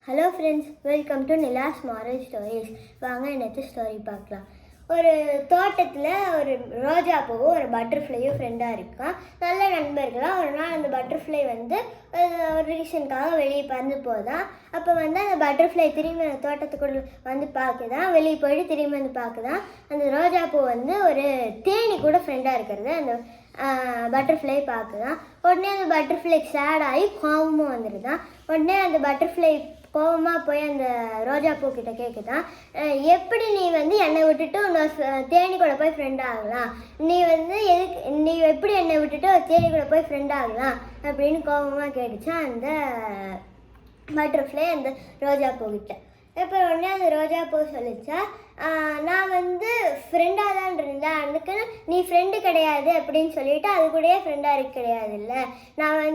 Hello friends, welcome to Nila's moral stories. வாங்க இன்னைக்கு story பார்க்கலாம். ஒரு தோட்டத்தில் ஒரு ரோஜா பூவும் ஒரு பட்டர்ஃப்ளையும் ஃப்ரெண்டாக இருக்கான். நல்ல நண்பர்களாக. ஒரு நாள் அந்த பட்டர்ஃப்ளை ஒரு ரீசனுக்காக வெளியே பறந்து போதான். அப்போ அந்த பட்டர்ஃப்ளை திரும்பி அந்த தோட்டத்துக்குள்ள பார்க்குதான். வெளியே போயிட்டு திரும்பி பார்க்குதான். அந்த ரோஜா பூ ஒரு தேனி கூட ஃப்ரெண்டாக இருக்கிறது அந்த பட்டர்ஃப்ளை பார்க்குதான். உடனே அந்த பட்டர்ஃப்ளை சேட் ஆகி கோவமும் வந்துடுதான். உடனே அந்த பட்டர்ஃப்ளை கோவமாக போய் அந்த ரோஜா பூ கிட்ட கேட்குதான், எப்படி நீ என்னை விட்டுட்டு தேனி கூட போய் ஃப்ரெண்ட் ஆகலாம்? நீ எப்படி என்னை விட்டுட்டு ஒரு தேனி கூட போய் ஃப்ரெண்ட் ஆகலாம் அப்படின்னு கோவமாக கேட்டுச்சான் அந்த பட்டர்ஃப்ளை அந்த ரோஜா பூ கிட்ட. இப்போ உடனே அந்த ரோஜா பூ சொல்லிச்சா, நான் ஃப்ரெண்டாக தான் இருந்தேன், அதுக்குன்னு நீ ஃப்ரெண்டு கிடையாது அப்படின்னு சொல்லிட்டு அது கூடயே ஃப்ரெண்டாக இருக்க கிடையாது. இல்லை, நான்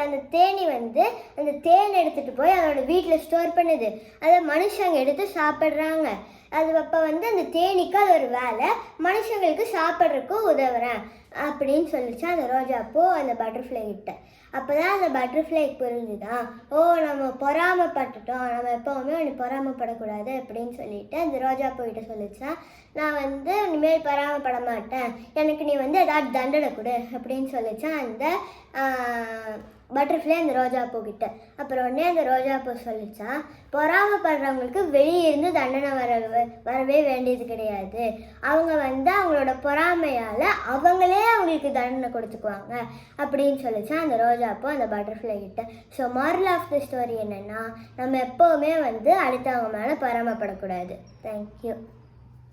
அந்த தேனி அந்த தேன் எடுத்துகிட்டு போய் அதோட வீட்டில் ஸ்டோர் பண்ணுது. அதை மனுஷங்க எடுத்து சாப்பிட்றாங்க. அது அப்போ அந்த தேனிக்கு அது ஒரு வேலை, மனுஷங்களுக்கு சாப்பிட்றதுக்கு உதவுறேன் அப்படின்னு சொல்லிச்சா அந்த ரோஜா பூ அந்த பட்டர்ஃப்ளை கிட்ட. அப்போ தான் அந்த பட்டர்ஃப்ளைக்கு புரிஞ்சுதான், நம்ம பொறாமப்பட்டுட்டோம், நம்ம எப்போவுமே ஒன்று பொறாமப்படக்கூடாது அப்படின்னு சொல்லிட்டு அந்த ரோஜா பூக்கிட்ட சொல்லிச்சான், நான் இனிமேல் பொறாமப்பட மாட்டேன், எனக்கு நீ ஏதாவது தண்டனை கொடு அப்படின்னு சொல்லிச்சான் அந்த பட்டர்ஃப்ளை அந்த ரோஜா பூக்கிட்ட. அப்புறம் உடனே அந்த ரோஜா பூ சொல்லிச்சான், பொறாமப்படுறவங்களுக்கு வெளியே இருந்து தண்டனை வரவே வேண்டியது கிடையாது. அவங்க அவங்களோட பொறாமையால் அவங்களே அவங்களுக்கு தண்டனை கொடுத்துக்குவாங்க அப்படின்னு சொல்லிச்சான் அந்த ரோஜா பூ அந்த பட்டர்ஃப்ளை கிட்ட. So moral of the story என்னென்னா, நம்ம எப்போவுமே அடுத்தவங்க மேலே பொறாமப்படக்கூடாது. தேங்க்யூ.